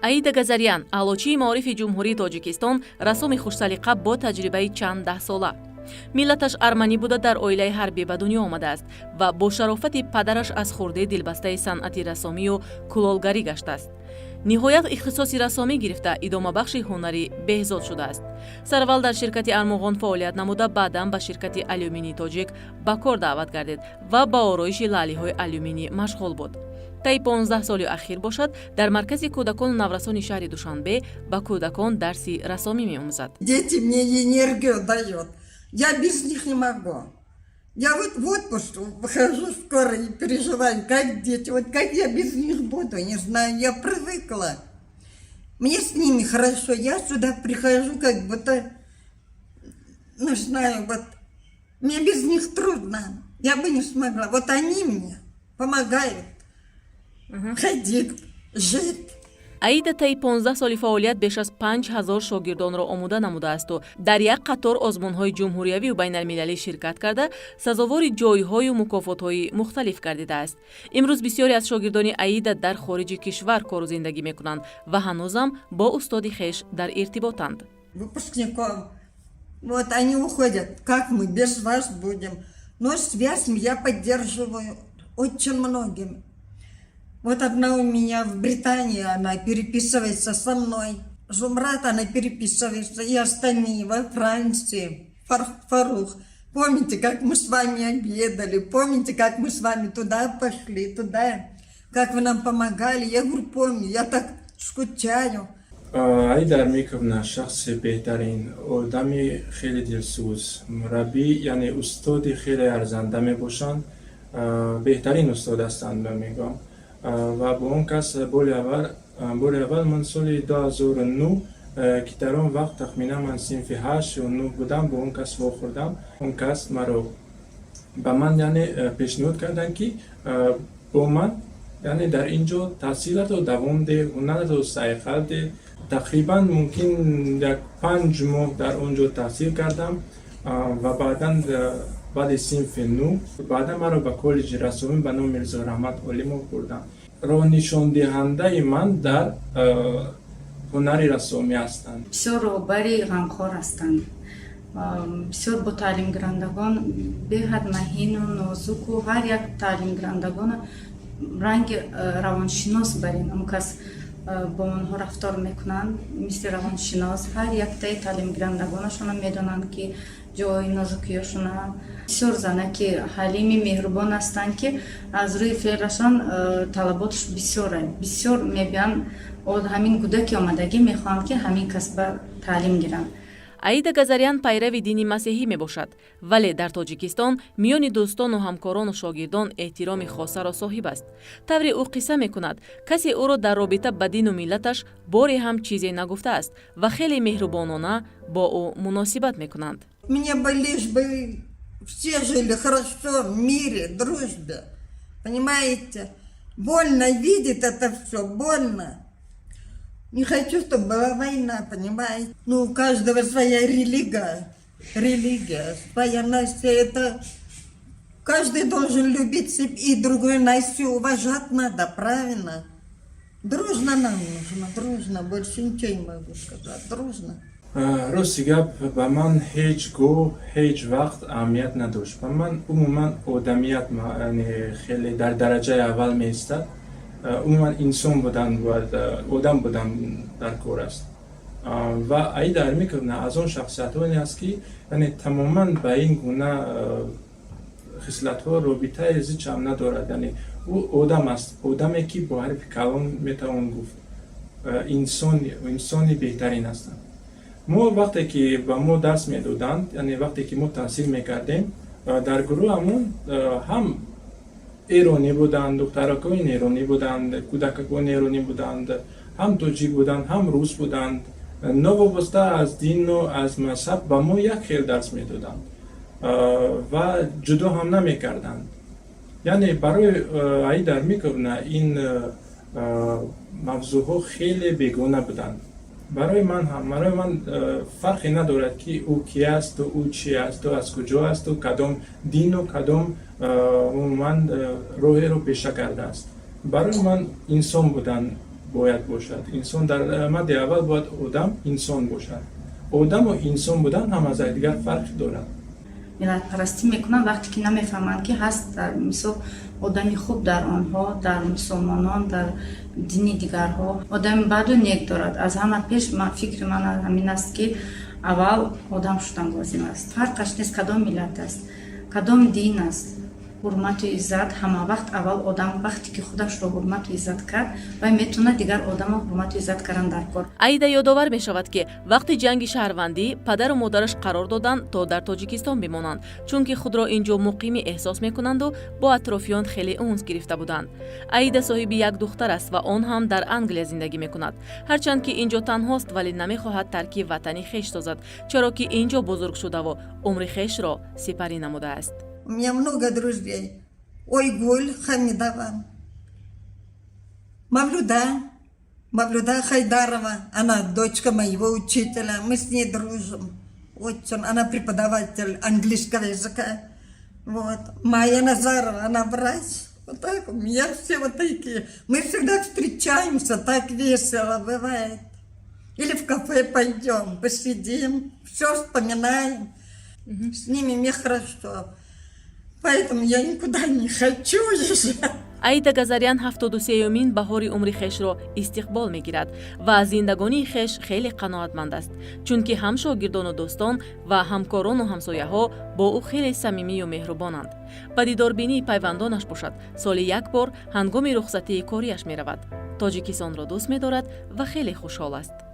аида газарян аълочии маорифи ҷумҳурии тоҷикистон расоми хушсалиқа бо таҷрибаи чанд даҳсола. миллаташ арманӣ буда дар оилаи ҳарбӣ ба дунё омадааст ва бо шарофати падараш аз хурдии дилбастаи санъати расомию кулолгарӣ гаштааст. ниҳоят ихтисоси расомӣ гирифта идомабахши ҳунарӣ беҳзод шудааст. сараввал дар ширкати армоғон фаъолият намуда баъдан ба ширкати алюминии тоҷик ба кор даъват гардид ва ба ороиши лаълиҳои алюминӣ машғул буд. таи 15 соли ахир бошад дар маркази кӯдакону наврасони шаҳри Душанбе ба кӯдакон дарси расомӣ меомӯзад. Дети мне энергию дают. Я без них не могу. Я вот в отпуск выхожу скоро и переживаю, как дети, вот как я без них буду, не знаю, я привыкла. Мне с ними хорошо, я сюда прихожу как будто, ну знаю, вот мне без них трудно, я бы не смогла. Вот они мне помогают ходить, жить. аида таи 15 соли фаъолият беш аз 5000 шогирдонро омода намудаасту дар як қатор озмунҳои ҷумҳуриявию байналмилалӣ ширкат карда сазовори ҷойҳою мукофотҳои мухталиф гардидааст. имрӯз бисёре аз шогирдони аида дар хориҷи кишвар кору зиндагӣ мекунанд ва ҳанӯзам бо устоди хеш дар иртиботанд. Выпускников, вот они уходят, как мы без вас будем? Но связь я поддерживаю очень многим. Вот одна у меня в Британии, она переписывается со мной. Жумрат, она переписывается, и остальные во Франции. Фарух, помните, как мы с вами обедали? Помните, как мы с вами туда пошли, туда? Как вы нам помогали? Я говорю, помню, я так скучаю. аида армиковна шахси беҳтарин, одами хеле дилсӯз, мураббӣ, яъне устоди хеле арзанда мебошанд, беҳтарин устод ҳастанд мегӯям. ва бо он кас бори аввал ман соли 2009 ки дар он вақт тахминан ман синфи 8 ё 9 будам, бо он кас вохӯрдам. Он кас маро ба ман яъне пешниҳод карданд ки бо ман яъне дар ин ҷо таҳсилатро давом де, ҳунарро сайқал де. тақрибан мумкин як 5 моҳ дар он ҷо таҳсил кардам ва баъдан баъди синфи 9 баъдан маро ба коллеҷи расомӣ ба номи Мирзо Раҳмат Олимов бурданд. роҳнишондиҳандаи ман дар ҳунари расомӣ ҳастанд. бисёр роҳбари ғамхор ҳастанд. бисёр бо таълимгирандагон беҳад маҳину нозуку ҳар як таълимгирандагон ранги равоншинос барин. Он кас бо онҳо рафтор мекунанд мисли равоншинос. ҳар яктаи таълимгирандагонашона медонанд ки ҷои нозукиёшона. бисёр занаки ҳалими меҳрубон ҳастанд ки аз рӯи феълашон талаботаш бисёре. бисёр мебиёнд ҳамин кӯдаки омадагӣ мехоҳанд ки ҳамин касба таълим гиранд. аида газарян пайрави дини масеҳӣ мебошад, вале дар тоҷикистон миёни дӯстону ҳамкорону шогирдон эҳтироми хосаро соҳиб аст. тавре ӯ қисса мекунад, касе ӯро дар робита ба дину миллаташ боре ҳам чизе нагуфтааст ва хеле меҳрубонона бо ӯ муносибат мекунанд. Мне бы лишь бы все жили хорошо, в мире, дружбе. Понимаете? Больно видеть это все, больно. Не хочу, чтобы была война, понимаете? Ну, у каждого своя религия, своя Настя, это... Каждый должен любить себя, и другой Настю уважать надо, правильно? Дружно нам нужно, дружно, больше ничего не могу сказать, дружно. рости гап ба ман ҳеҷ гоҳ ҳеҷ вақт аҳамият надошт. ба ман умуман одамият хеле дар дараҷаи аввал меистад. умуман инсон будан бояд одам будан дар кор аст. ва аида армиковна аз он шахсиятоне аст ки яъне тамоман ба ин гуна хислатҳо робитаи зичам надорад. яъне ӯ одам аст, одаме ки бо ҳарфи калон метавон гуфт инсони беҳтарин ҳастанд. мо вақте ки ба мо дарс медоданд, яъне вақте ки мо таҳсил мекардем, дар гурӯҳамон ҳам эронӣ буданд, духтаракони эронӣ буданд, кӯдакакони эронӣ буданд, ҳам тоҷик буданд, ҳам рус буданд. новобаста аз дину аз мазҳаб ба мо як хел дарс медоданд ва ҷудо ҳам намекарданд. яъне барои аида армиковна ин мавзӯъҳо хеле бегона буданд. барои ман фарқе надорад ки ӯ ки асту ӯ чи асту аз куҷо асту кадом дину кадом умуман роҳеро пеша кардааст. барои ман инсон будан бо باید باشد. انسان در مد اول باید آدم انسان باشد. آدم و انسان بودن هم از دیگر فرق دارد. миллатпарастӣ мекунанд вақте ки намефаҳманд ки ҳаст дар мисол одами хуб дар онҳо, дар мусулмонон, дар дини дигарҳо одами баду нек дорад. Аз ҳама пеш фикри ман ҳамин аст ки аввал одам шудан лозим аст. фарқаш нест кадом миллат аст, кадом дин аст. ҳурмату иззат ҳама вақт аввал одам вақте ки худашро ҳурмату иззат кард вай метавонад дигар одамро ҳурмату иззат кардан дар кор. аида ёдовар мешавад ки вақти ҷанги шаҳрвандӣ падару модараш қарор доданд то дар тоҷикистон бимонанд, чунки худро инҷо муқимӣ эҳсос мекунанду бо атрофиён хеле унс гирифта буданд. аида соҳиби як духтар аст ва он ҳам дар Англия зиндагӣ мекунад. ҳарчанд ки инҷо танҳост, вале намехоҳад тарки ватани хеш созад, чаро ки инҷо бузург шудаву умри хешро сипарӣ намудааст. У меня много друзей. Ойгуль Хамидова, Мавлюда Хайдарова, она дочка моего учителя, мы с ней дружим. Очень, она преподаватель английского языка. Вот. Майя Назарова, она врач. Вот так, у меня все вот такие. Мы всегда встречаемся, так весело бывает. Или в кафе пойдем, посидим, все вспоминаем. С ними мне хорошо. Поэтому я никуда не хочу еще. аида газарян 73-юмин баҳори умри хешро истиқбол мегирад ва аз зиндагонии хеш хеле қаноатманд аст, чунки ҳам шогирдону дӯстон ва ҳамкорону ҳамсояҳо бо ӯ хеле самимию меҳрубонанд. ба дидорбинии пайвандонаш бошад, соли як бор ҳангоми рухсатии кориаш меравад. тоҷикистонро дӯст медорад ва хеле хушҳол аст.